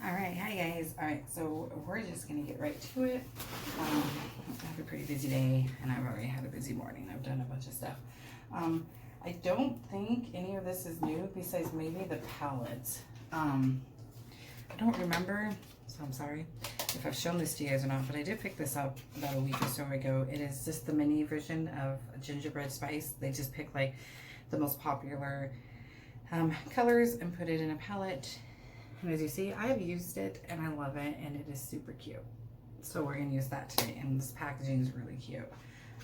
All right, hi guys. All right, so we're just gonna get right to it. I have a pretty busy day, and I've already had a busy morning. I've done a bunch of stuff. I don't think any of this is new, besides maybe the palette. I don't remember, so I'm sorry if I've shown this to you guys or not, but I did pick this up about a week or so ago. It is just the mini version of gingerbread spice. They just pick like the most popular colors and put it in a palette. And as you see, I have used it and I love it, and it is super cute. So we're gonna use that today, and this packaging is really cute.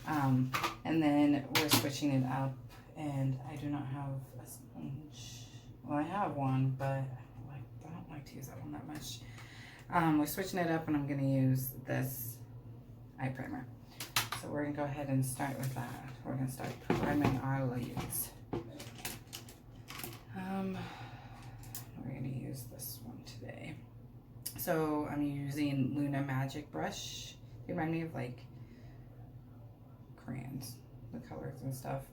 And then we're switching it up, and I do not have a sponge. Well, I have one, but I don't like to use that one that much. We're switching it up, and I'm gonna use this eye primer. So we're gonna go ahead and start with that. We're gonna start priming our leaves. We're going to use this one today. So I'm using Luna Magic brush. They remind me of like crayons, the colors and stuff.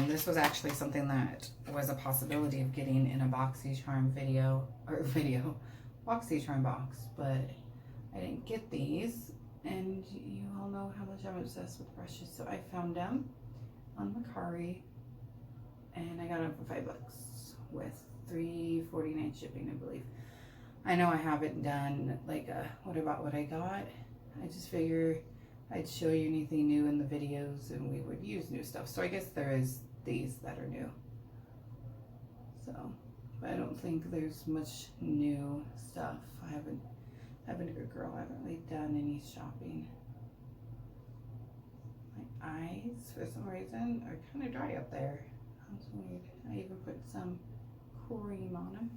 This was actually something that was a possibility of getting in a BoxyCharm BoxyCharm box, but I didn't get these, and you all know how much I'm obsessed with brushes, so I found them on Mercari, and I got them for $5 with $3.49 shipping, I believe. I know I haven't done like a what about what I got. I just figure I'd show you anything new in the videos, and we would use new stuff. So I guess there is these that are new. So, but I don't think there's much new stuff. I haven't a good girl. I haven't really done any shopping. My eyes, for some reason, are kind of dry up there. That's weird. I even put some cream on them.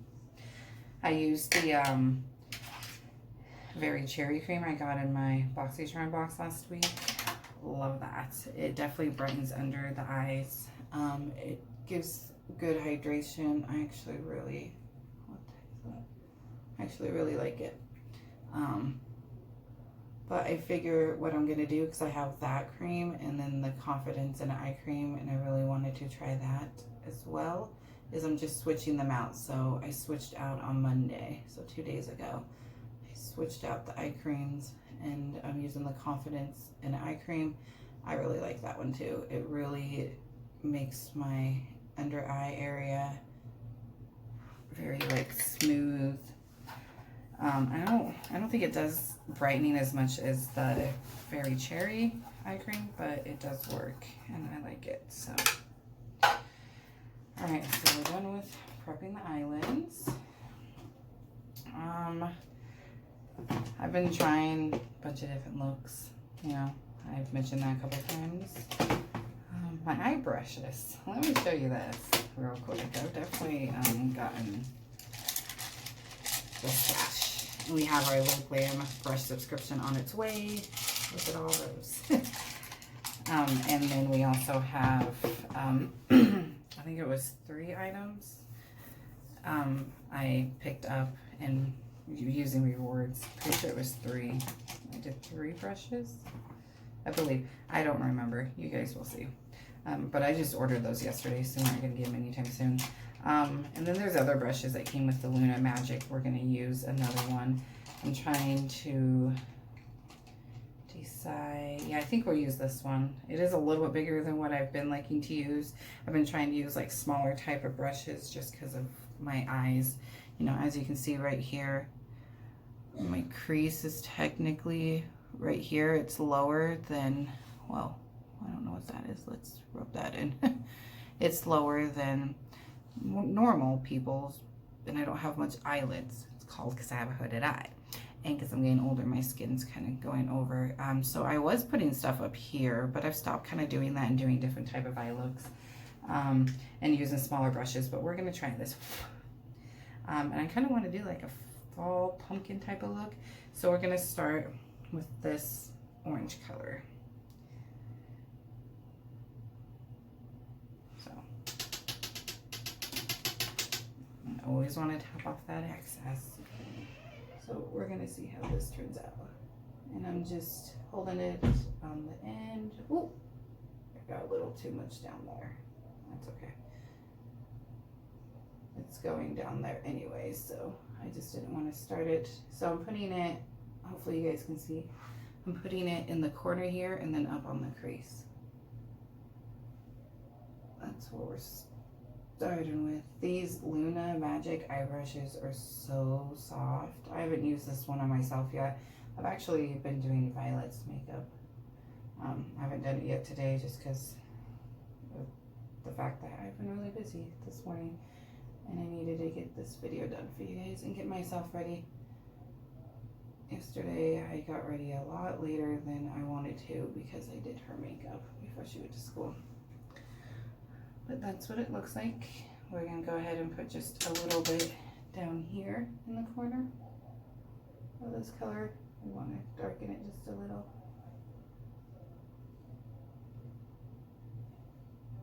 I used the Very Cherry cream I got in my BoxyCharm box last week. Love that. It definitely brightens under the eyes. It gives good hydration. I actually really, like it. But I figure what I'm gonna do, because I have that cream and then the Confidence and Eye Cream, and I really wanted to try that as well, is I'm just switching them out. So I switched out on Monday, so 2 days ago. I switched out the eye creams, and I'm using the Confidence and Eye Cream. I really like that one too. It really makes my under eye area very like smooth. I don't think it does brightening as much as the Very Cherry eye cream, but it does work, and I like it. So, all right, so we're done with prepping the eyelids. I've been trying a bunch of different looks. You know, I've mentioned that a couple times. My eye brushes. Let me show you this real quick. I've definitely gotten the stash. We have our Low Glam brush subscription on its way. Look at all those. And then we also have, I think it was 3 items I picked up and using rewards. Pretty sure it was 3. I did 3 brushes, I believe. I don't remember. You guys will see. But I just ordered those yesterday, so we're not going to get them anytime soon. And then there's other brushes that came with the Luna Magic. We're going to use another one. I'm trying to decide. Yeah, I think we'll use this one. It is a little bit bigger than what I've been liking to use. I've been trying to use like smaller type of brushes just because of my eyes. You know, as you can see right here, my crease is technically right here. It's lower than, well, I don't know what that is. Let's rub that in. It's lower than normal people's, and I don't have much eyelids. It's called because I have a hooded eye, and because I'm getting older, my skin's kind of going over. So I was putting stuff up here, but I've stopped kind of doing that and doing different type of eye looks, and using smaller brushes. But we're gonna try this, and I kind of want to do like a fall pumpkin type of look. So we're gonna start with this orange color. Always want to tap off that excess. So we're going to see how this turns out. And I'm just holding it on the end. Ooh, I got a little too much down there. That's okay. It's going down there anyway, so I just didn't want to start it. So I'm putting it, hopefully you guys can see, I'm putting it in the corner here and then up on the crease. That's what we're starting with. These Luna Magic eye brushes are so soft. I haven't used this one on myself yet. I've actually been doing Violet's makeup. I haven't done it yet today just because of the fact that I've been really busy this morning and I needed to get this video done for you guys and get myself ready. Yesterday I got ready a lot later than I wanted to because I did her makeup before she went to school. But that's what it looks like. We're gonna go ahead and put just a little bit down here in the corner of this color. We want to darken it just a little.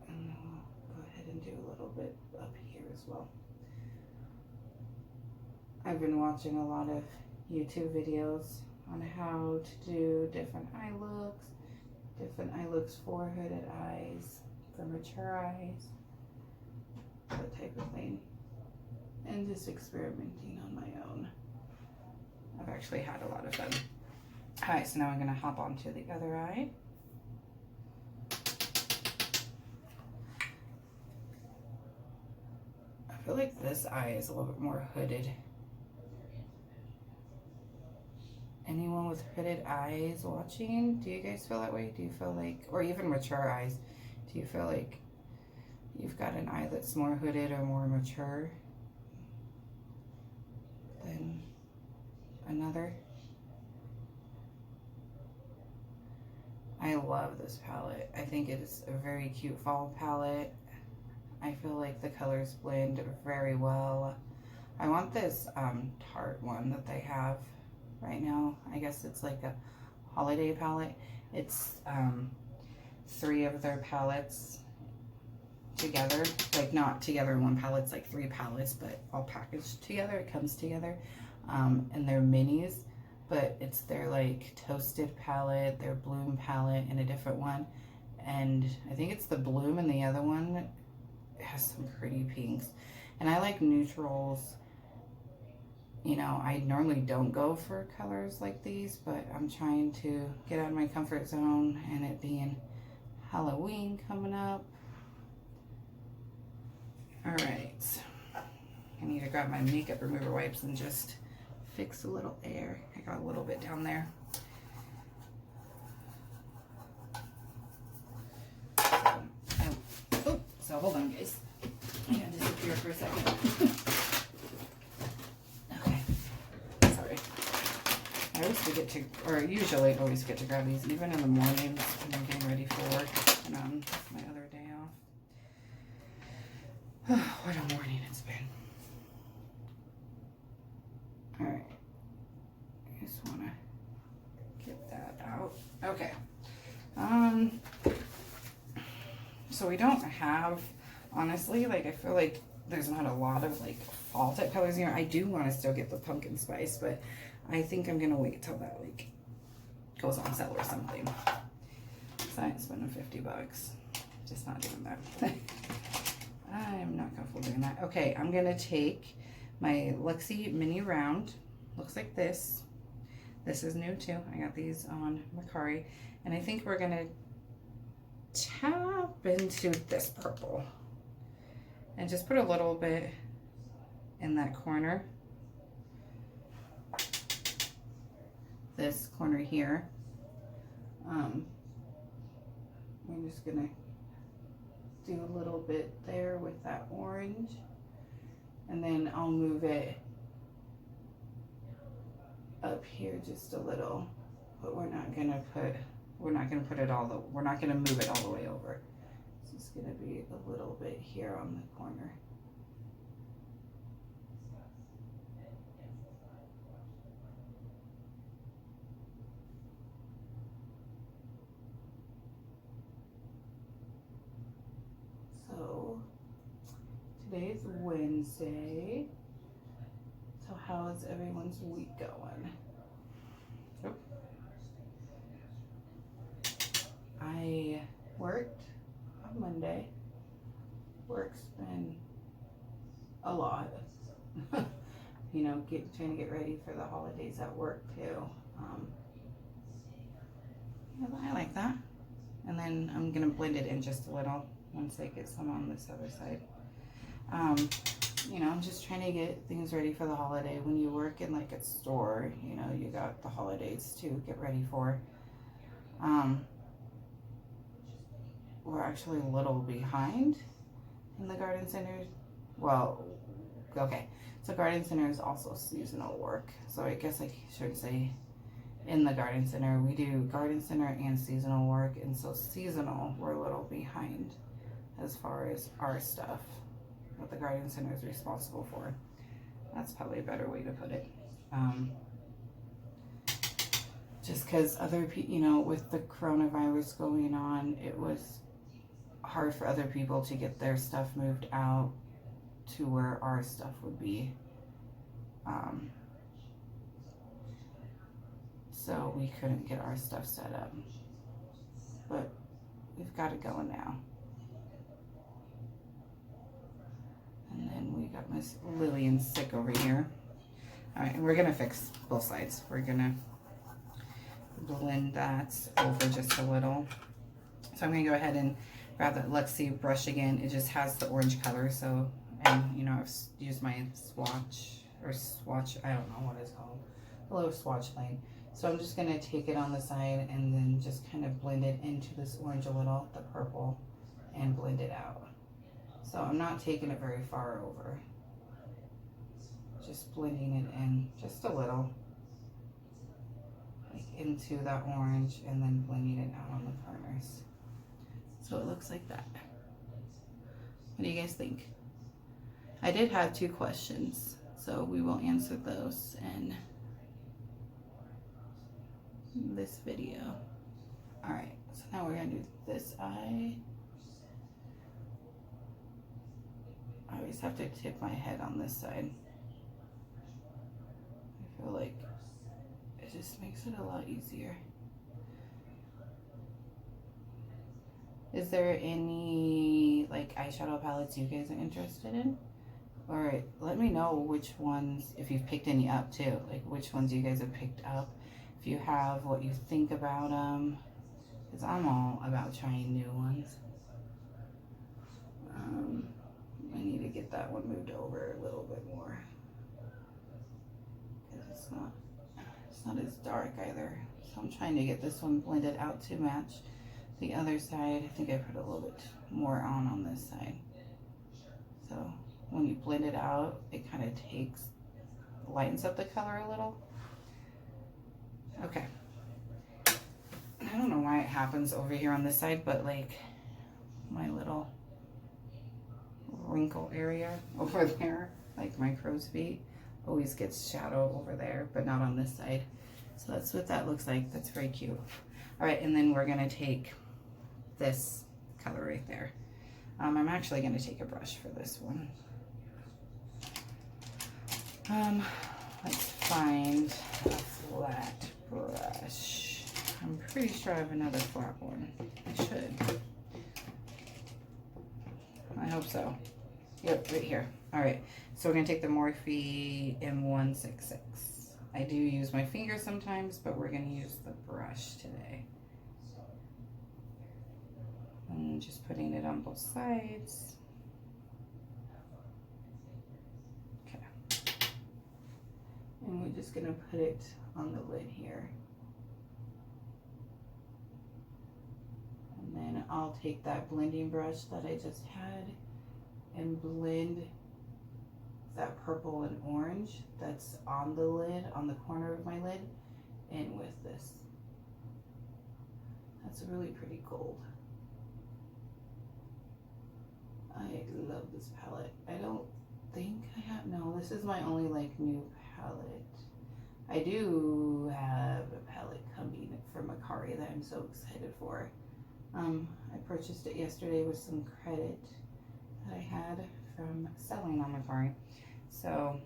And then we'll go ahead and do a little bit up here as well. I've been watching a lot of YouTube videos on how to do different eye looks for hooded eyes, for mature eyes, that type of thing, and just experimenting on my own. I've actually had a lot of fun. Alright, so now I'm going to hop onto the other eye. I feel like this eye is a little bit more hooded. Anyone with hooded eyes watching, do you guys feel that way? Do you feel like, or even mature eyes, do you feel like you've got an eye that's more hooded or more mature than another? I love this palette. I think it is a very cute fall palette. I feel like the colors blend very well. I want this Tarte one that they have right now. I guess it's like a holiday palette. It's 3 of their palettes together, like not together in one palette. It's like 3 palettes, but all packaged together. It comes together, and they're minis, but it's their like toasted palette, their bloom palette, and a different one. And I think it's the bloom, and the other one has some pretty pinks. And I like neutrals. You know, I normally don't go for colors like these, but I'm trying to get out of my comfort zone, and it being Halloween coming up. All right, I need to grab my makeup remover wipes and just fix a little air. I got a little bit down there. So hold on, guys. I'm gonna disappear for a second. I always forget to, or usually always forget to grab these, even in the mornings when I'm getting ready for work and on my other day off. Oh, what a morning it's been. Alright. I just want to get that out. Okay. So we don't have, honestly, like I feel like there's not a lot of like fall type colors here. I do want to still get the pumpkin spice, but I think I'm gonna wait till that like goes on sale or something. So I ain't spending $50. Just not doing that. I'm not comfortable doing that. Okay, I'm gonna take my Luxie Mini Round. Looks like this. This is new too. I got these on Mercari. And I think we're gonna tap into this purple. And just put a little bit in that corner. This corner here. I'm just gonna do a little bit there with that orange, and then I'll move it up here just a little, but we're not gonna put it all we're not gonna move it all the way over. It's just gonna be a little bit here on the corner. So today's Wednesday. So how is everyone's week going? Oh. I worked on Monday. Work's been a lot. you know, trying to get ready for the holidays at work too. Yeah, I like that. And then I'm gonna blend it in just a little once I get some on this other side. You know, I'm just trying to get things ready for the holiday. When you work in like a store, you know, you got the holidays to get ready for. We're actually a little behind in the garden center. Well, okay, so garden center is also seasonal work. So I guess I should say in the garden center, we do garden center and seasonal work. And so seasonal, we're a little behind as far as our stuff, what the garden center is responsible for. That's probably a better way to put it. Just because other people, you know, with the coronavirus going on, it was hard for other people to get their stuff moved out to where our stuff would be. So we couldn't get our stuff set up. But we've got it going now. And then we got Miss Lillian sick over here. All right, and we're gonna fix both sides. We're gonna blend that over just a little. So I'm gonna go ahead and grab that Luxie brush again. It just has the orange color, so, and you know, I've used my swatch, I don't know what it's called, a little swatch line. So I'm just gonna take it on the side and then just kind of blend it into this orange a little, the purple, and blend it out. So I'm not taking it very far over. Just blending it in just a little, like into that orange, and then blending it out on the corners. So it looks like that. What do you guys think? I did have 2 questions, so we will answer those in this video. All right, so now we're gonna do this eye. I always have to tip my head on this side. I feel like it just makes it a lot easier. Is there any like eyeshadow palettes you guys are interested in? Or let me know which ones, if you've picked any up too, like which ones you guys have picked up. If you have, what you think about them, because I'm all about trying new ones. I need to get that one moved over a little bit more, because it's not as dark either. So I'm trying to get this one blended out to match the other side. I think I put a little bit more on this side. So when you blend it out, it kind of lightens up the color a little. Okay. I don't know why it happens over here on this side, but like my little wrinkle area over there, like my crow's feet, always gets shadow over there, but not on this side. So that's what that looks like. That's very cute. All right, and then we're gonna take this color right there. I'm actually gonna take a brush for this one. Let's find a flat brush. I'm pretty sure I have another flat one. I should. I hope so. Yep, right here. All right, so we're gonna take the Morphe M166. I do use my finger sometimes, but we're gonna use the brush today. And just putting it on both sides. Okay. And we're just gonna put it on the lid here. And then I'll take that blending brush that I just had and blend that purple and orange that's on the lid, on the corner of my lid, in with this. That's a really pretty gold. I love this palette. I don't think I have, no, this is my only like new palette. I do have a palette coming from Macari that I'm so excited for. I purchased it yesterday with some credit that I had from selling on Macari. So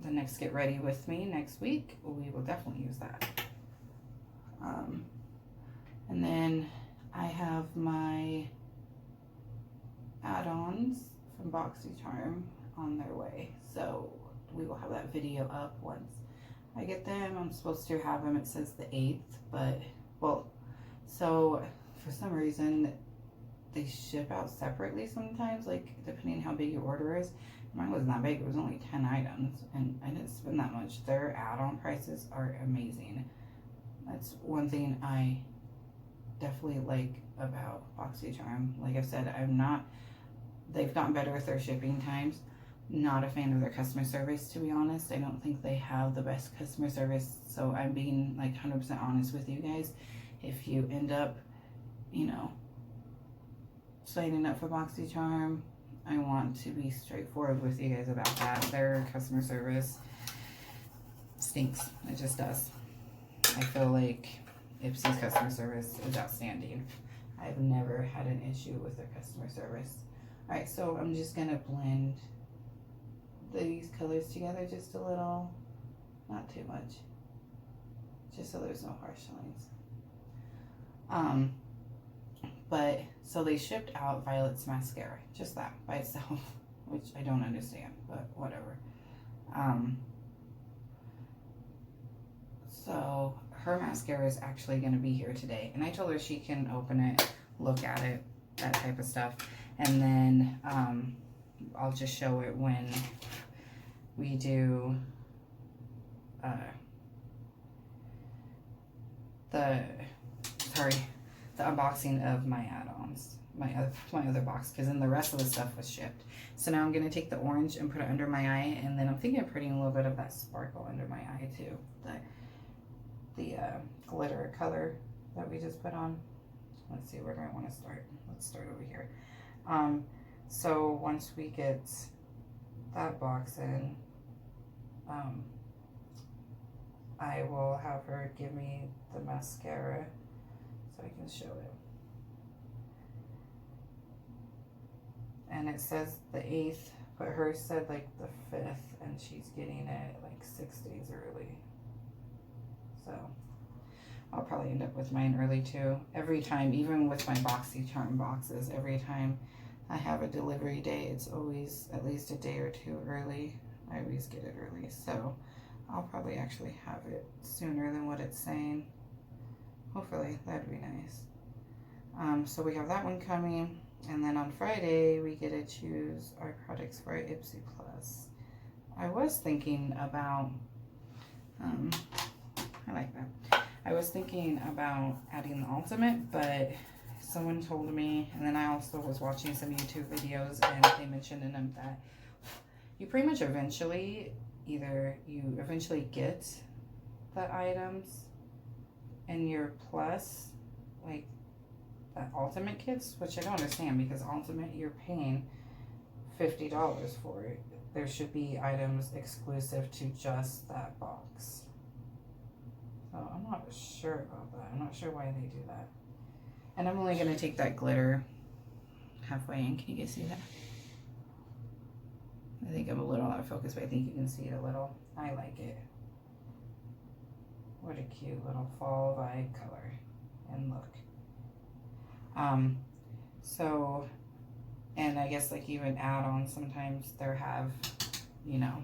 the next Get Ready With Me next week, we will definitely use that. And then I have my add-ons from BoxyCharm on their way. So we will have that video up once I get them. I'm supposed to have them, it says the 8th, but, well, so for some reason, they ship out separately sometimes, like, depending on how big your order is. Mine wasn't that big, it was only 10 items, and I didn't spend that much. Their add-on prices are amazing. That's one thing I definitely like about BoxyCharm. Like I've said, they've gotten better with their shipping times. Not a fan of their customer service, to be honest. I don't think they have the best customer service, so I'm being like 100% honest with you guys. If you end up, you know, signing up for BoxyCharm, I want to be straightforward with you guys about that. Their customer service stinks. It just does. I feel like Ipsy's customer service is outstanding. I've never had an issue with their customer service. Alright, so I'm just going to blend these colors together just a little. Not too much. Just so there's no harsh lines. But, so they shipped out Violet's mascara. Just that, by itself. Which I don't understand, but whatever. So, her mascara is actually going to be here today. And I told her she can open it, look at it, that type of stuff. And then I'll just show it when we do the unboxing of my add-ons, my other box, because then the rest of the stuff was shipped. So now I'm going to take the orange and put it under my eye, and then I'm thinking of putting a little bit of that sparkle under my eye too. The glitter color that we just put on. Let's see, where do I want to start? Let's start over here. So once we get that box in, I will have her give me the mascara so I can show it. And it says the 8th, but hers said like the 5th, and she's getting it like 6 days early. So I'll probably end up with mine early too. Every time, even with my BoxyCharm boxes, every time I have a delivery day, it's always at least a day or two early. I always get it early, so I'll probably actually have it sooner than what it's saying. Hopefully, that'd be nice. So we have that one coming, and then on Friday we get to choose our products for our Ipsy Plus. I was thinking about, I like that. I was thinking about adding the Ultimate, but someone told me, and then I also was watching some YouTube videos, and they mentioned in them that you pretty much eventually get the items in your Plus, like the Ultimate kits, which I don't understand, because Ultimate, you're paying $50 for it. There should be items exclusive to just that box. So I'm not sure about that. I'm not sure why they do that. And I'm only going to take that glitter halfway in. Can you guys see that? I think I'm a little out of focus, but I think you can see it a little. I like it. What a cute little fall vibe color and look. So, and I guess like even add-ons, sometimes they'll have, you know,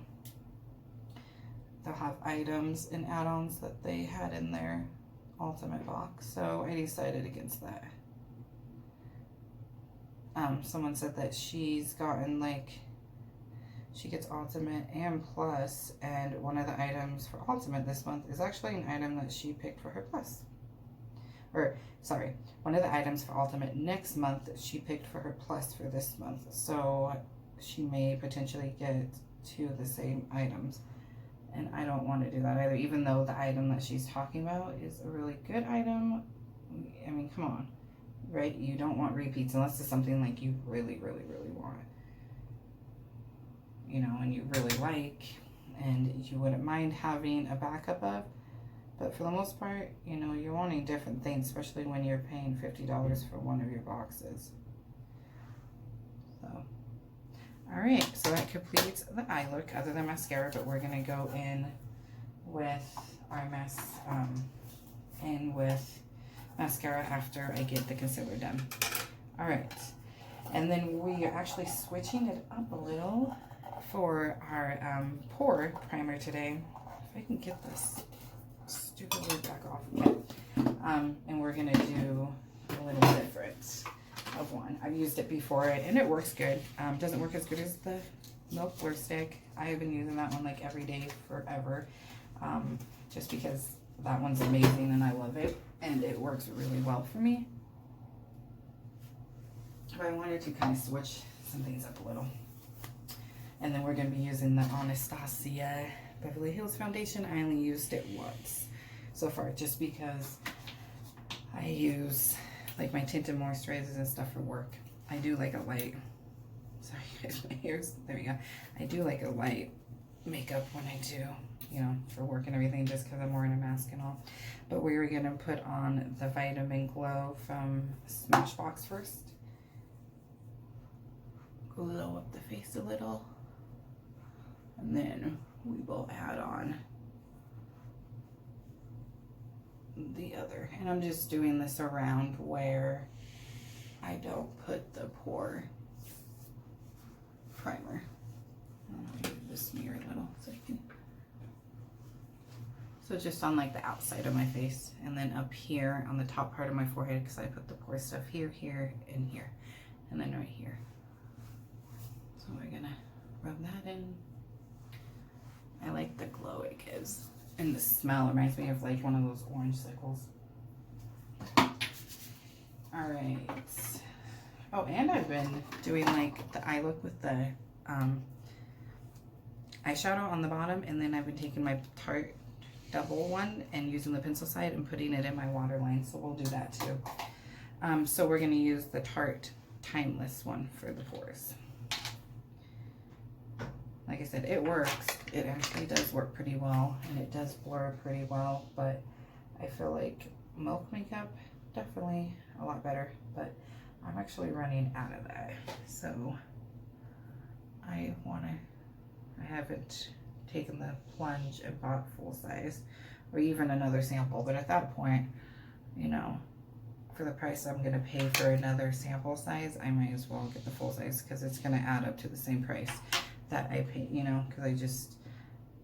they'll have items and add-ons that they had in their Ultimate box. So I decided against that. Someone said that she's gotten like, she gets Ultimate and Plus, and one of the items for Ultimate this month is actually an item that she picked for her Plus. Or, sorry, one of the items for Ultimate next month that she picked for her Plus for this month. So she may potentially get two of the same items. And I don't want to do that either, even though the item that she's talking about is a really good item. I mean, come on, right? You don't want repeats unless it's something like you really, really, really want. You know, and you really like, and you wouldn't mind having a backup of. But for the most part, you know, you're wanting different things, especially when you're paying $50 for one of your boxes. So, all right, so that completes the eye look, other than mascara, but we're gonna go in with our mascara after I get the concealer done. All right, and then we are actually switching it up a little, for our pore primer today. If I can get this stupid word back off. Okay. And we're gonna do a little different of one. I've used it before and it works good. Doesn't work as good as the milk blur stick. I have been using that one like every day forever, just because that one's amazing and I love it and it works really well for me. But I wanted to kind of switch some things up a little. And then we're going to be using the Anastasia Beverly Hills foundation. I only used it once so far, just because I use like my tinted moisturizers and stuff for work. I do like a light, sorry guys, my hair's, there we go. I do like a light makeup when I do, you know, for work and everything, just because I'm wearing a mask and all. But we were going to put on the Vitamin Glow from Smashbox first. Glow up the face a little. And then we will add on the other. And I'm just doing this around where I don't put the pore primer. I'm going to move this mirror a little so I can. So just on like the outside of my face, and then up here on the top part of my forehead, because I put the pore stuff here, here, and here, and then right here. So we're gonna rub that in. I like the glow it gives, and the smell reminds me of like one of those orange sickles. All right. Oh, and I've been doing like the eye look with the eyeshadow on the bottom, and then I've been taking my Tarte double one and using the pencil side and putting it in my waterline, so we'll do that too. So we're going to use the Tarte Timeless one for the pores. Like I said, it works. It actually does work pretty well, and it does blur pretty well, but I feel like milk makeup, definitely a lot better, but I'm actually running out of that, so I haven't taken the plunge and bought full size or even another sample, but at that point, you know, for the price I'm going to pay for another sample size, I might as well get the full size, because it's going to add up to the same price that I paid, you know, because I just,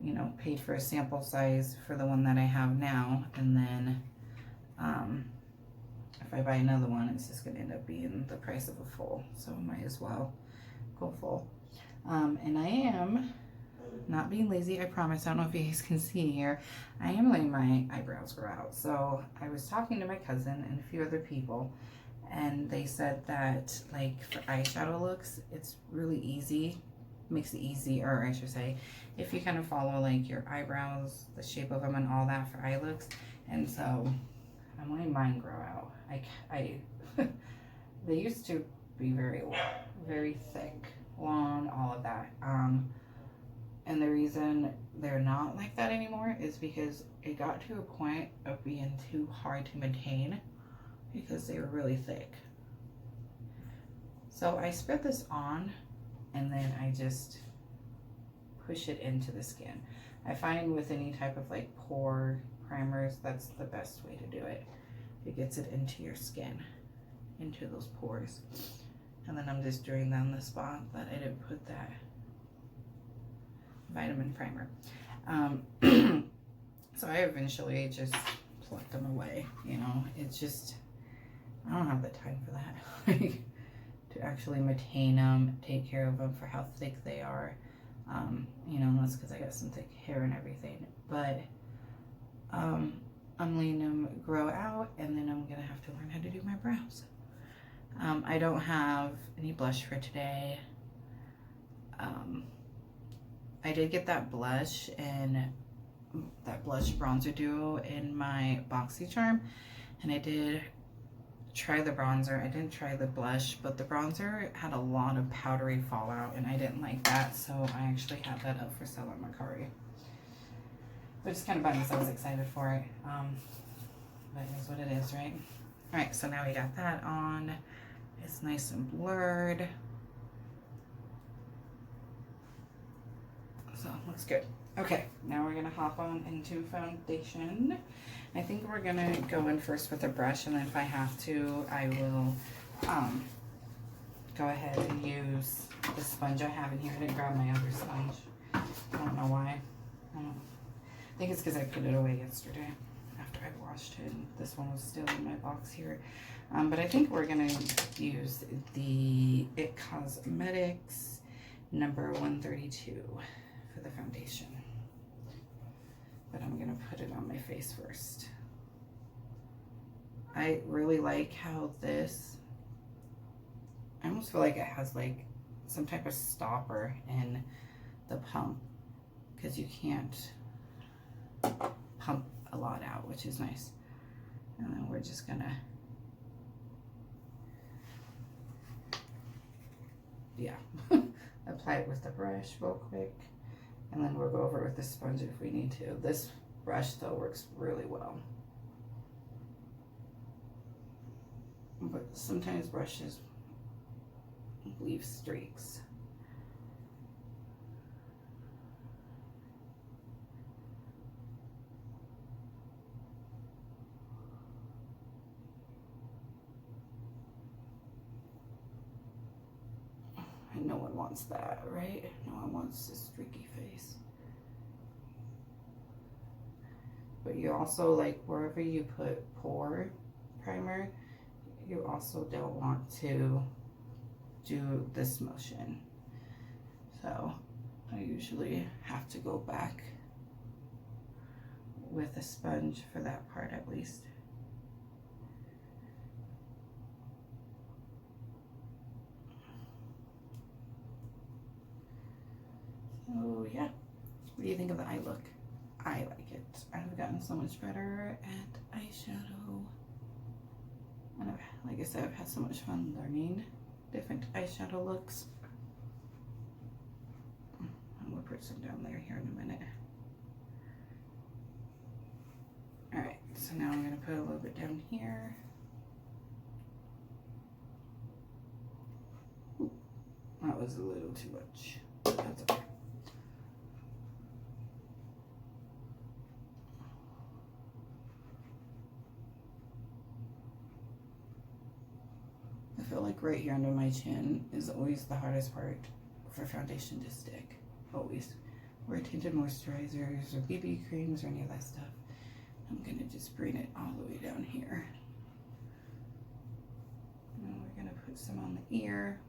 you know, paid for a sample size for the one that I have now, and then if I buy another one, it's just going to end up being the price of a full, so I might as well go full. And I am not being lazy, I promise. I don't know if you guys can see here, I am letting my eyebrows grow out. So I was talking to my cousin and a few other people, and they said that like for eyeshadow looks, it's really easy, makes it easier, I should say, if you kind of follow like your eyebrows, the shape of them and all that for eye looks. And so I'm letting mine grow out. They used to be very thick, long, all of that. And the reason they're not like that anymore is because it got to a point of being too hard to maintain because they were really thick. So I spread this on, and then I just push it into the skin. I find with any type of like pore primers, that's the best way to do it. It gets it into your skin, into those pores. And then I'm just doing down the spot that I didn't put that vitamin primer. So I eventually just plucked them away, you know. It's just, I don't have the time for that. To actually maintain them, take care of them for how thick they are, you know, unless because I got some thick hair and everything. But I'm letting them grow out, and then I'm gonna have to learn how to do my brows. I don't have any blush for today. I did get that blush and that blush bronzer duo in my BoxyCharm, and I did try the bronzer. I didn't try the blush, but the bronzer had a lot of powdery fallout, and I didn't like that, so I actually had that up for sale on Mercari. Which is kind of bummed because I was excited for it, but it is what it is, right? All right, so now we got that on. It's nice and blurred. So looks good. Okay, now we're gonna hop on into foundation. I think we're gonna go in first with a brush, and then if I have to, I will go ahead and use the sponge I have in here. I didn't grab my other sponge. I don't know why. I think it's because I put it away yesterday after I washed it. And this one was still in my box here. But I think we're going to use the It Cosmetics number 132 for the foundation. But I'm going to put it on my face first. I really like how this, I almost feel like it has like some type of stopper in the pump, because you can't pump a lot out, which is nice. And then we're just gonna, apply it with the brush real quick, and then we'll go over it with the sponge if we need to. This brush though works really well, but sometimes brushes leave streaks. No one wants that, right? No one wants a streaky face. But you also, like, wherever you put pore primer, you also don't want to do this motion. So I usually have to go back with a sponge for that part at least. So yeah, what do you think of the eye look? I like it. I've gotten so much better at eyeshadow. And like I said, I've had so much fun learning different eyeshadow looks. I'm gonna put some down there here in a minute. Alright, so now I'm gonna put a little bit down here. Ooh, that was a little too much. That's okay. I feel like right here under my chin is always the hardest part for foundation to stick. Always. Or tinted moisturizers or BB creams or any of that stuff. I'm going to just bring it all the way down here. And we're going to put some on the ear.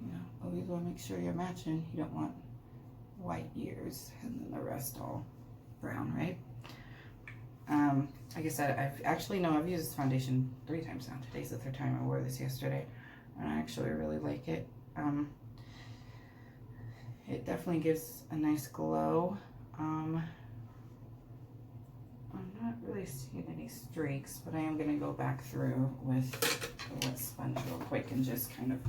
You know, always want to make sure you're matching. You don't want white ears and then the rest all brown, right? Like I said, I've used this foundation 3 times now. Today's the 3rd time. I wore this yesterday, and I actually really like it. It definitely gives a nice glow. I'm not really seeing any streaks, but I am going to go back through with the wet sponge real quick and just kind of,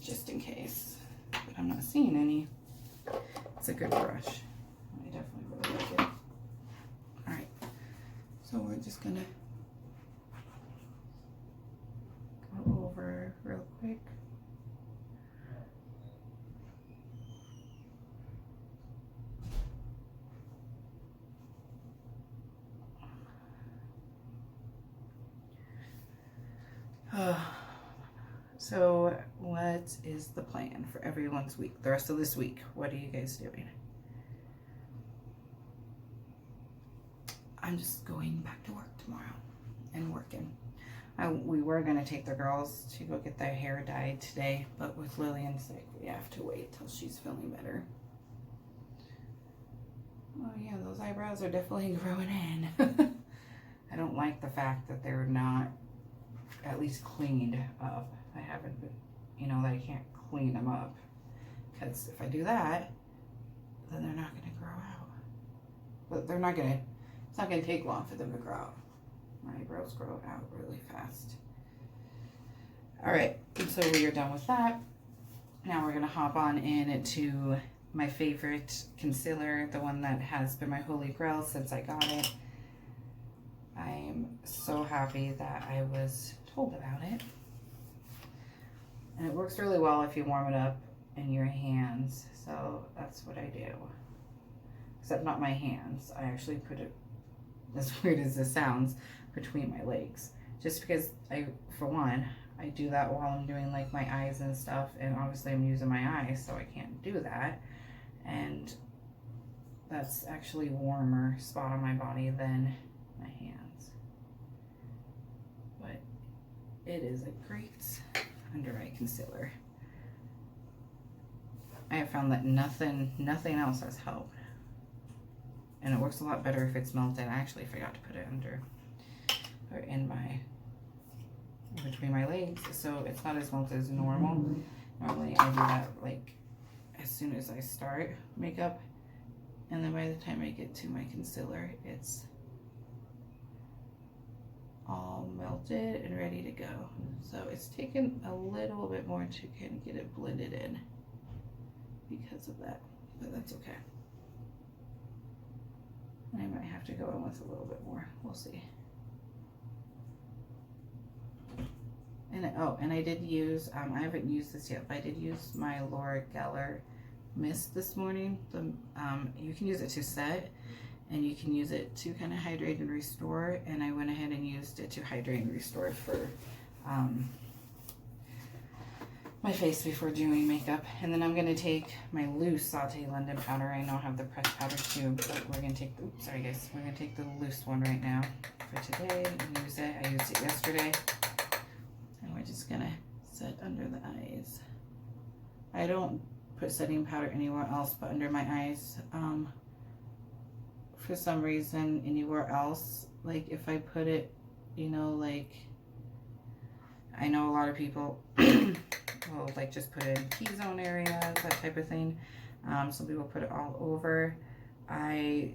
just in case. But I'm not seeing any. It's a good brush. I definitely really like it. Alright, so we're just going to go over real quick. So what is the plan for everyone's week? The rest of this week, what are you guys doing? I'm just going back to work tomorrow and working. We were going to take the girls to go get their hair dyed today, but with Lillian sick, we have to wait till she's feeling better. Oh yeah, those eyebrows are definitely growing in. I don't like the fact that they're not at least cleaned up. I haven't been, you know, that I can't clean them up, because if I do that, then they're not going to grow out. But they're not going to, it's not going to take long for them to grow out. My eyebrows grow out really fast. All right, so we are done with that. Now we're going to hop on into my favorite concealer, the one that has been my holy grail since I got it. I am so happy that I was told about it. And it works really well if you warm it up in your hands. So that's what I do. Except not my hands. I actually put it, as weird as this sounds, between my legs. Just because for one, I do that while I'm doing like my eyes and stuff, and obviously I'm using my eyes, so I can't do that. And that's actually warmer spot on my body than my hands. But it is a great under eye concealer. I have found that nothing else has helped. And it works a lot better if it's melted. I actually forgot to put it under or in between my legs, so it's not as melted as normal. Normally I do that like as soon as I start makeup, and then by the time I get to my concealer, it's all melted and ready to go. So it's taken a little bit more to kind of get it blended in because of that, but that's okay. I might have to go in with a little bit more. We'll see. And I did use, I haven't used this yet, but I did use my Laura Geller mist this morning. You can use it to set, and you can use it to kind of hydrate and restore. And I went ahead and used it to hydrate and restore for my face before doing makeup. And then I'm going to take my loose Saute London powder. I know I have the pressed powder too, but we're going to take, oops, sorry guys, we're going to take the loose one right now for today and use it. I used it yesterday. And we're just going to set under the eyes. I don't put setting powder anywhere else but under my eyes. For some reason, anywhere else, like if I put it, you know, like, I know a lot of people will like just put it in T-zone areas, that type of thing. Some people put it all over. I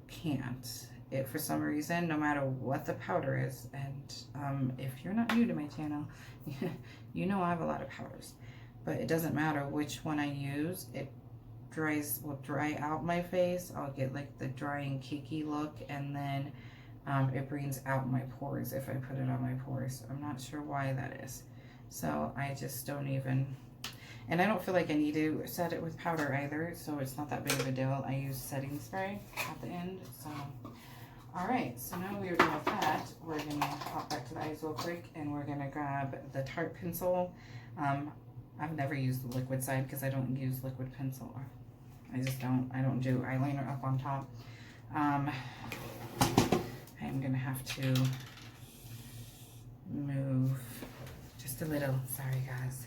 can't. It, for some reason, no matter what the powder is, and if you're not new to my channel, you know I have a lot of powders, but it doesn't matter which one I use. It will dry out my face. I'll get like the dry and cakey look, and then it brings out my pores if I put it on my pores. I'm not sure why that is. So I just don't even, and I don't feel like I need to set it with powder either, so it's not that big of a deal. I use setting spray at the end. So all right, so now we're done with that. We're gonna hop back to the eyes real quick, and we're gonna grab the Tarte pencil. I've never used the liquid side because I don't use liquid pencil. I just don't. I don't do eyeliner up on top. I'm gonna have to move just a little. Sorry, guys.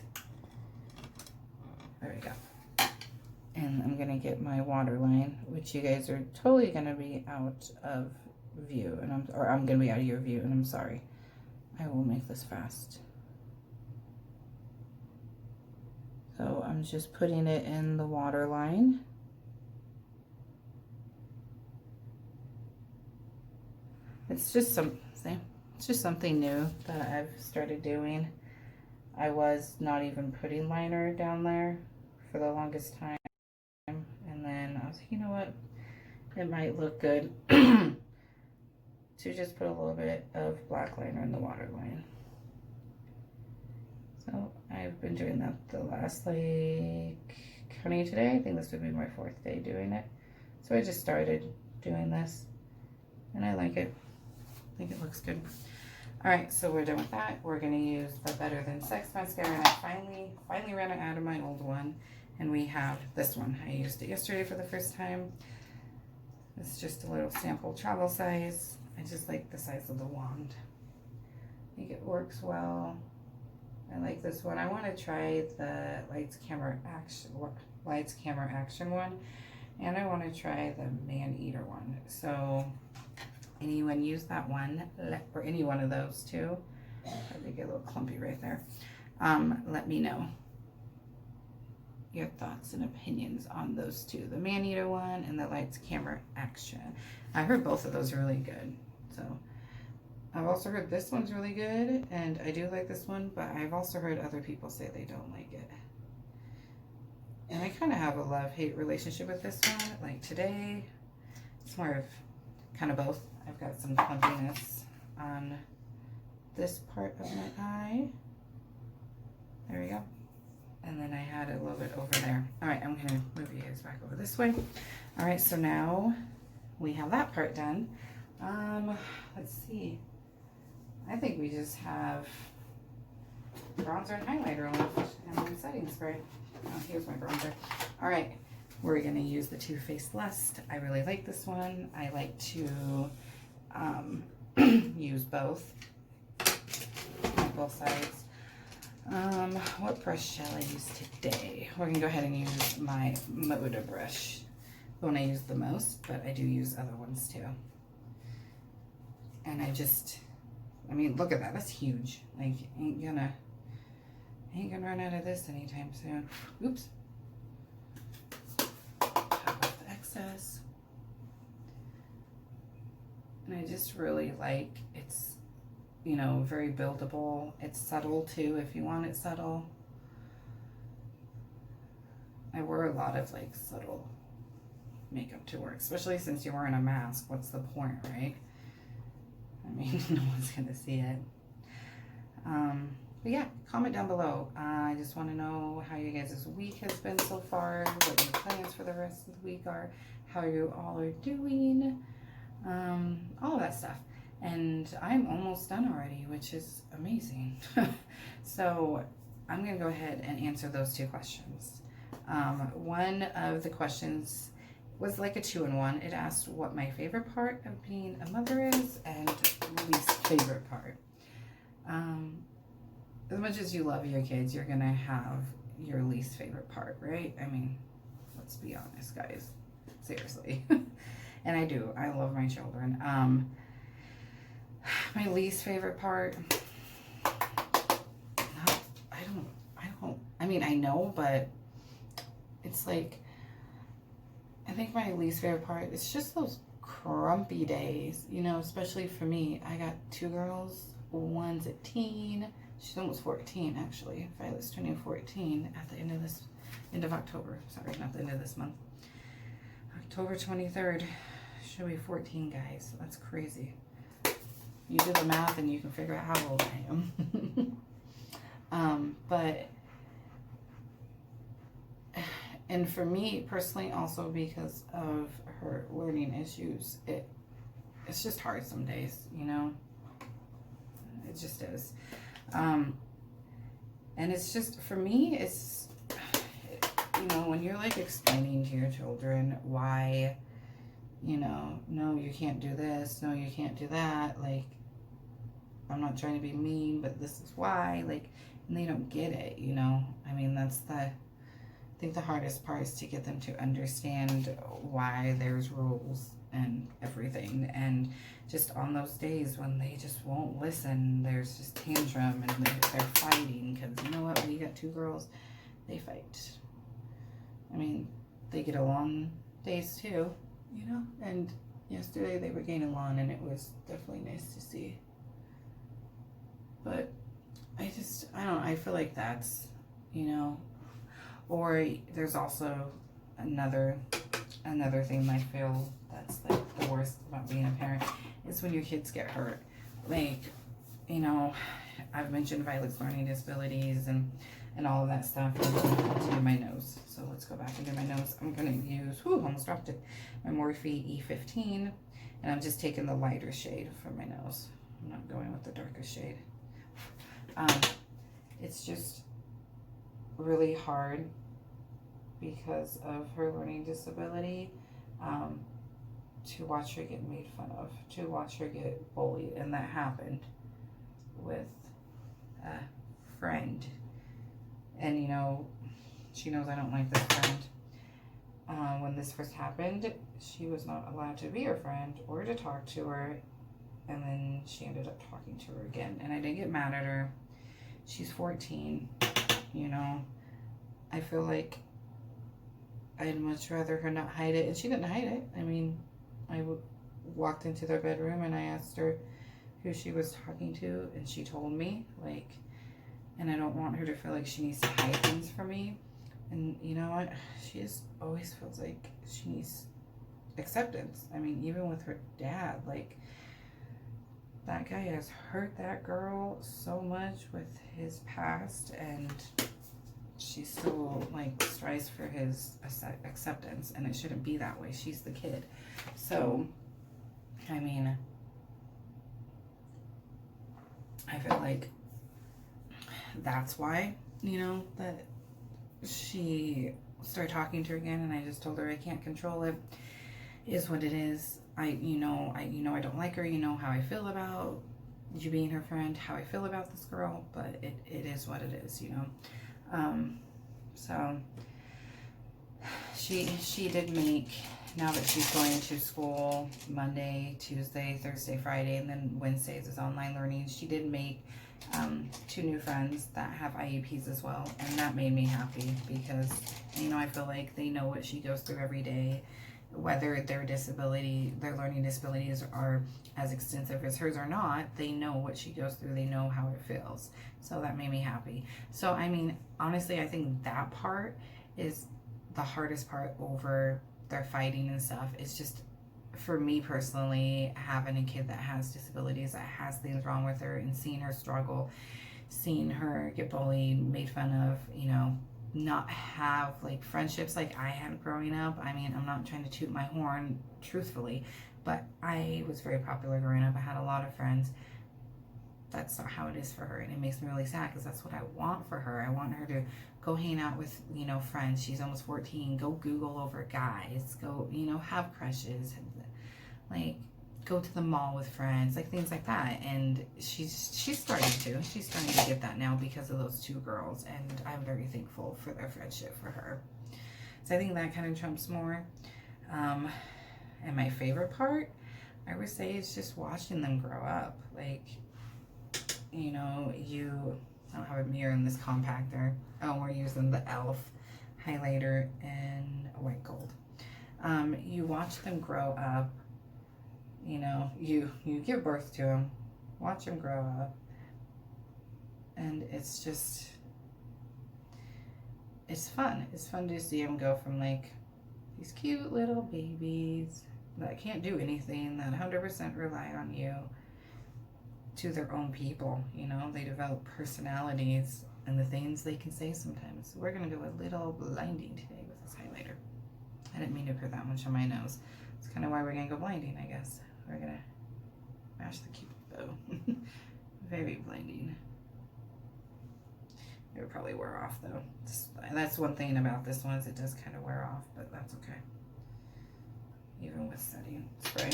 There we go. And I'm gonna get my waterline, which you guys are totally gonna be out of view, and I'm gonna be out of your view, and I'm sorry. I will make this fast. So I'm just putting it in the waterline. It's just something new that I've started doing. I was not even putting liner down there for the longest time, and then I was like, you know what, it might look good to just put a little bit of black liner in the waterline. So I've been doing that the last, like, counting today, I think this would be my 4th day doing it. So I just started doing this, and I like it. I think it looks good. All right, so we're done with that. We're gonna use the Better Than Sex mascara, and I finally ran out of my old one, and we have this one. I used it yesterday for the first time. It's just a little sample travel size. I just like the size of the wand. I think it works well. I like this one. I want to try the Lights Camera Action one, and I want to try the Man Eater one. So anyone use that one, or any one of those two? I think get a little clumpy right there. Let me know your thoughts and opinions on those two, the Man Eater one and the Lights Camera Action. I heard both of those are really good. So I've also heard this one's really good, and I do like this one, but I've also heard other people say they don't like it. And I kind of have a love-hate relationship with this one. Like today, it's more of kind of both. I've got some clumpiness on this part of my eye. There we go. And then I had a little bit over there. All right, I'm gonna move you guys back over this way. All right, so now we have that part done. Let's see. I think we just have bronzer and highlighter left and my setting spray. Oh, here's my bronzer. All right, we're gonna use the Too Faced Lust. I really like this one. I like to use both sides. What brush shall I use today? We're gonna go ahead and use my Moda brush, the one I use the most, but I do use other ones too. And I mean, look at that, that's huge. Like, ain't gonna run out of this anytime soon. Oops. Top off the excess. And I just really like, it's, you know, very buildable. It's subtle too, if you want it subtle. I wear a lot of like subtle makeup to work, especially since you're wearing a mask. What's the point, right? I mean, no one's gonna see it. But yeah, comment down below. I just want to know how you guys' week has been so far, what your plans for the rest of the week are, how you all are doing, all of that stuff. And I'm almost done already, which is amazing. So I'm gonna go ahead and answer those two questions. One of the questions was like a 2-in-1. It asked what my favorite part of being a mother is and least favorite part. As much as you love your kids, you're gonna have your least favorite part, right? I mean, let's be honest, guys. Seriously. And I do. I love my children. My least favorite part, I mean, I know, but it's like, I think my least favorite part is just those crumpy days, you know, especially for me. I got 2 girls. One's a teen. She's almost 14, actually. Violet's turning 14 at the end of October. Sorry, not the end of this month. October 23rd. She'll be 14, guys. That's crazy. You do the math and you can figure out how old I am. And for me personally, also because of her learning issues, it's just hard some days, you know. It just is. And it's just, for me, it's, you know, when you're like explaining to your children why, you know, no, you can't do this, no, you can't do that, like, I'm not trying to be mean, but this is why, like, and they don't get it, you know. I mean, that's I think the hardest part is to get them to understand why there's rules and everything. And just on those days when they just won't listen, there's just tantrum and they're fighting, because you know what, when you got 2 girls, they fight. I mean, they get along days too, you know. And yesterday they were getting along, and it was definitely nice to see. But I don't know, I feel like that's, you know. Or there's also another thing I feel that's like the worst about being a parent is when your kids get hurt. Like, you know, I've mentioned Violet's learning disabilities and all of that stuff. I'm going to do my nose. So let's go back and do my nose. I'm going to use, almost dropped it, my Morphe E15. And I'm just taking the lighter shade for my nose. I'm not going with the darkest shade. It's just really hard because of her learning disability, to watch her get made fun of, to watch her get bullied. And that happened with a friend. And, you know, she knows I don't like this friend. When this first happened, she was not allowed to be her friend or to talk to her. And then she ended up talking to her again. And I didn't get mad at her. She's 14, you know. I feel like I'd much rather her not hide it. And she didn't hide it. I mean, I walked into their bedroom and I asked her who she was talking to, and she told me, like, and I don't want her to feel like she needs to hide things from me. And you know what? She just always feels like she needs acceptance. I mean, even with her dad, like, that guy has hurt that girl so much with his past, and she still, like, strives for his acceptance, and it shouldn't be that way. She's the kid. So, I mean, I feel like that's why, you know, that she started talking to her again, and I just told her I can't control it. It is what it is. I don't like her. You know how I feel about you being her friend, how I feel about this girl, but it is what it is, you know. So she did make, now that she's going to school Monday, Tuesday, Thursday, Friday, and then Wednesdays is online learning, she did make 2 new friends that have IEPs as well, and that made me happy because, you know, I feel like they know what she goes through every day, whether their learning disabilities are as extensive as hers or not. They know what she goes through, they know how it feels, so that made me happy. So I mean, honestly, I think that part is the hardest part over their fighting and stuff. It's just, for me personally, having a kid that has disabilities, that has things wrong with her, and seeing her struggle, seeing her get bullied, made fun of, you know, not have like friendships like I had growing up. I mean, I'm not trying to toot my horn, truthfully, but I was very popular growing up. I had a lot of friends. That's not how it is for her, and it makes me really sad because that's what I want for her. I want her to go hang out with, you know, friends. She's almost 14. Go Google over guys. Go, you know, have crushes. Like, go to the mall with friends, like things like that. And she's starting to get that now because of those 2 girls, and I'm very thankful for their friendship for her. So I think that kind of trumps more. And my favorite part, I would say, is just watching them grow up. Like, you know, I don't have a mirror in this compactor. Oh, we're using the e.l.f. highlighter in white gold. You watch them grow up. You know, you give birth to them, watch them grow up, and it's just, it's fun. It's fun to see them go from like these cute little babies that can't do anything, that 100% rely on you, to their own people. You know, they develop personalities and the things they can say sometimes. We're going to go a little blinding today with this highlighter. I didn't mean to put that much on my nose. It's kind of why we're going to go blinding, I guess. We're going to mash the cupid bow. Very blinding. It would probably wear off though. That's one thing about this one, is it does kind of wear off, but that's okay. Even with setting spray.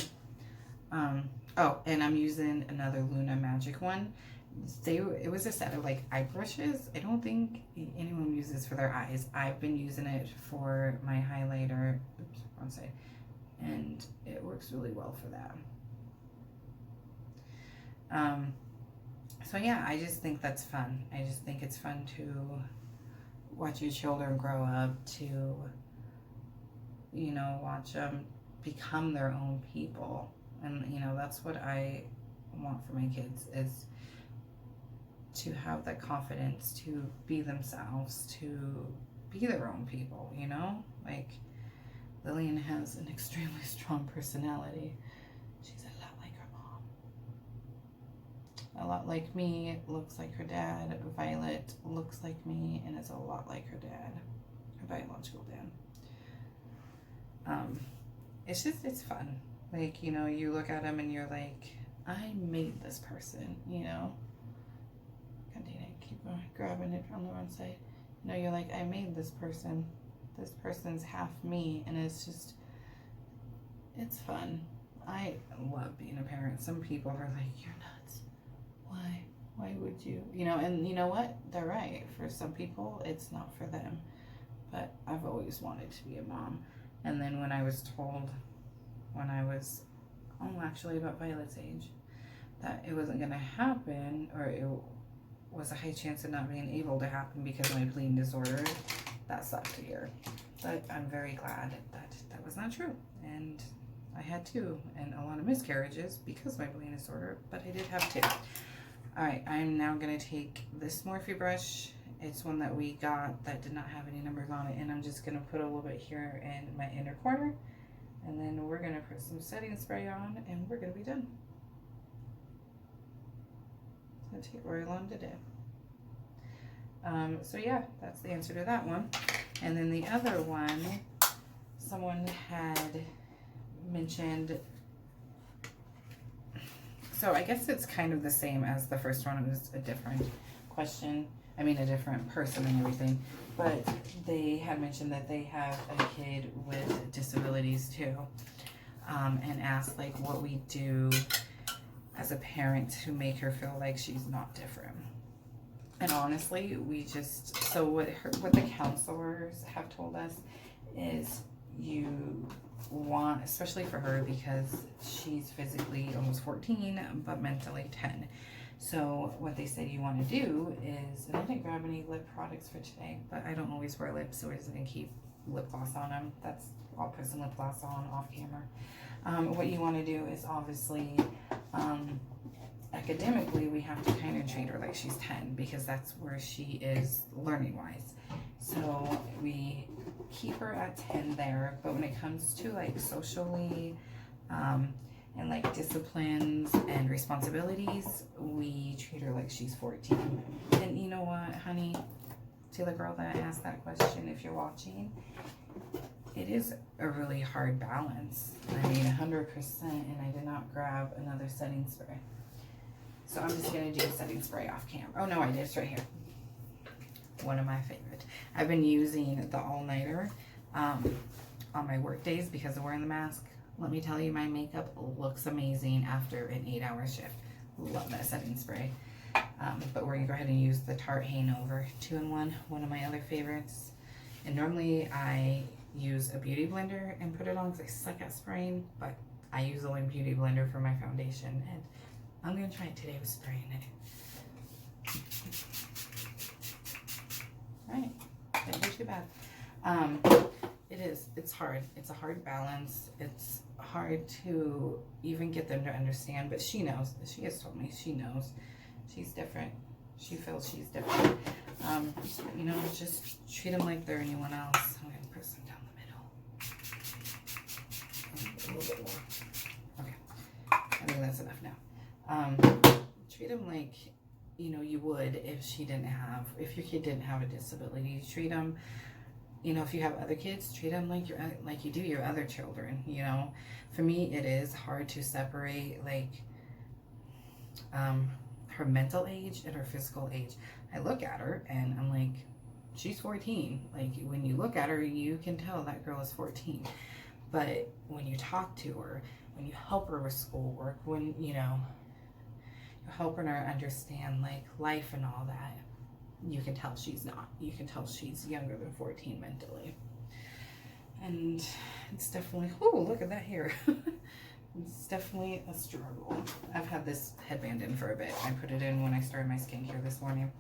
Oh, and I'm using another Luna Magic one. It was a set of like eye brushes. I don't think anyone uses for their eyes. I've been using it for my highlighter. Oops, wrong side. And it works really well for that. So yeah, I just think that's fun. I just think it's fun to watch your children grow up, to, you know, watch them become their own people. And, you know, that's what I want for my kids, is to have that confidence to be themselves, to be their own people, you know? Like, Lillian has an extremely strong personality. She's a lot like her mom. A lot like me, looks like her dad. Violet looks like me and is a lot like her dad, her biological dad. It's fun. Like, you know, you look at them and you're like, I made this person, you know? God dang it, keep grabbing it on the wrong side. You know, you're like, I made this person. This person's half me, and it's just, it's fun. I love being a parent. Some people are like, you're nuts. Why? Why would you? You know, and you know what? They're right. For some people, it's not for them. But I've always wanted to be a mom. And then when I was told, when I was, actually about Violet's age, that it wasn't going to happen, or it was a high chance of not being able to happen because of my bleeding disorder, that sucked to hear. But I'm very glad that that was not true. And I had 2, and a lot of miscarriages because of my bleeding disorder, but I did have 2. Alright, I'm now going to take this Morphe brush. It's one that we got that did not have any numbers on it, and I'm just going to put a little bit here in my inner corner. And then we're going to put some setting spray on, and we're going to be done. It's going to take very long to do. So yeah, that's the answer to that one. And then the other one, someone had mentioned, so I guess it's kind of the same as the first one. It was a different question. I mean a different person and everything, but they had mentioned that they have a kid with disabilities too, and asked like what we do as a parent to make her feel like she's not different. And honestly, we just, so what the counselors have told us is you want, especially for her because she's physically almost 14 but mentally 10. So what they said you want to do is, and I didn't grab any lip products for today, but I don't always wear lips, so I just didn't keep lip gloss on them. I'll put some lip gloss on off camera. What you want to do is obviously, academically, we have to kind of treat her like she's 10 because that's where she is learning wise. So we keep her at 10 there, but when it comes to like socially, and like disciplines and responsibilities, we treat her like she's 14. And you know what, honey, to the girl that asked that question, if you're watching, it is a really hard balance. I mean, 100%, and I did not grab another setting spray. So I'm just gonna do setting spray off camera. Oh no, I did, it's right here. One of my favorite. I've been using the all-nighter on my work days because of wearing the mask. Let me tell you, my makeup looks amazing after an 8-hour shift. Love that setting spray. But we're gonna go ahead and use the Tarte Hanover 2-in-1, one of my other favorites. And normally I use a beauty blender and put it on because I suck at spraying, but I use only beauty blender for my foundation, and I'm gonna try it today with spraying it. Right, didn't do too bad. It's hard. It's a hard balance. It's hard to even get them to understand, but she knows. She has told me she knows. She's different. She feels she's different. You know, just treat them like they're anyone else. I'm gonna put some down the middle. A little bit more. Okay, I think that's enough now. Treat them like, you know, you would if your kid didn't have a disability. Treat them, you know, if you have other kids, treat them like you do your other children. You know, for me, it is hard to separate like her mental age and her physical age. I look at her and I'm like, she's 14. Like, when you look at her, you can tell that girl is 14. But when you talk to her, when you help her with schoolwork, when, you know, you're helping her understand like life and all that, you can tell she's not. You can tell she's younger than 14 mentally. And it's definitely, oh, look at that hair. It's definitely a struggle. I've had this headband in for a bit. I put it in when I started my skincare this morning.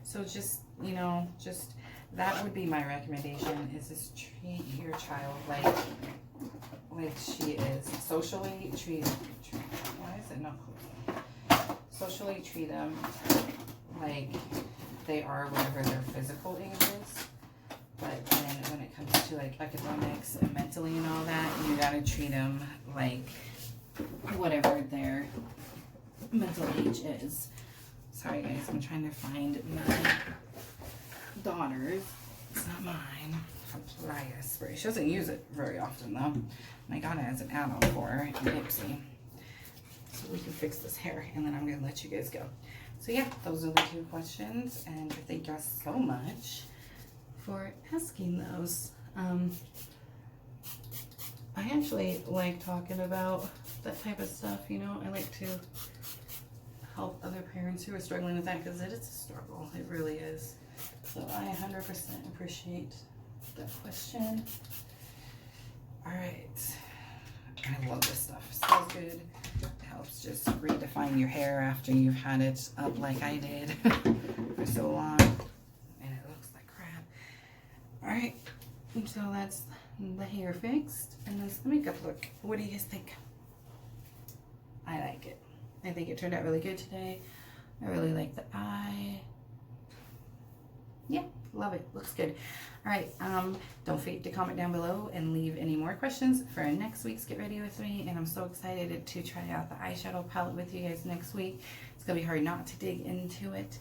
So just, you know, just that would be my recommendation, is just treat your child like she is. Socially treat why is it not closing? Socially treat them like they are whatever their physical age is. But then when it comes to like academics and mentally and all that, you gotta treat them like whatever their mental age is. Sorry guys, I'm trying to find my daughter's, it's not mine, Playa spray. She doesn't use it very often though. And I got it as an add-on for her, Nipsey. So we can fix this hair, and then I'm gonna let you guys go. So yeah, those are the 2 questions, and thank you guys so much for asking those. I actually like talking about that type of stuff, you know. I like to help other parents who are struggling with that, because it is a struggle. It really is. So I 100% appreciate that question. All right. I love this stuff. It smells good. It helps just redefine your hair after you've had it up like I did for so long. And it looks like crap. All right. So that's the hair fixed. And that's the makeup look. What do you guys think? I like it. I think it turned out really good today. I really like the eye. Yeah, love it. Looks good. All right, don't forget to comment down below and leave any more questions for next week's Get Ready With Me. And I'm so excited to try out the eyeshadow palette with you guys next week. It's gonna be hard not to dig into it.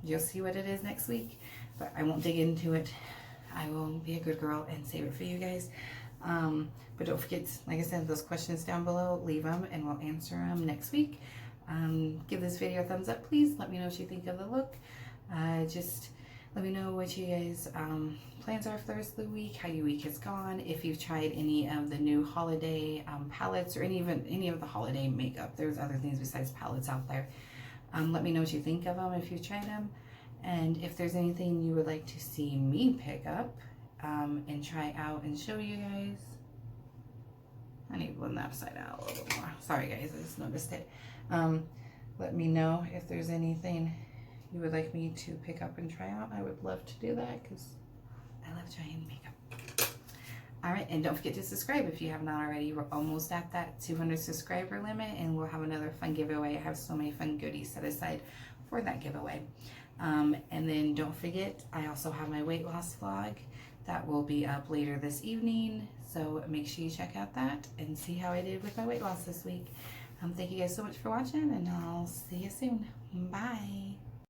You'll see what it is next week, but I won't dig into it. I will be a good girl and save it for you guys. But don't forget, like I said, those questions down below, leave them and we'll answer them next week. Give this video a thumbs up, please. Let me know what you think of the look. Just let me know what you guys plans are for the rest of the week, how your week has gone, if you've tried any of the new holiday palettes or any of the holiday makeup. There's other things besides palettes out there. Let me know what you think of them if you've tried them, and if there's anything you would like to see me pick up and try out and show you guys. I need to blend that upside down a little bit more. Sorry guys, I just noticed it. Let me know if there's anything you would like me to pick up and try out. I would love to do that because I love trying makeup. All right, and don't forget to subscribe if you have not already. We're almost at that 200 subscriber limit, and we'll have another fun giveaway. I have so many fun goodies set aside for that giveaway. And then don't forget, I also have my weight loss vlog that will be up later this evening. So make sure you check out that and see how I did with my weight loss this week. Thank you guys so much for watching, and I'll see you soon. Bye.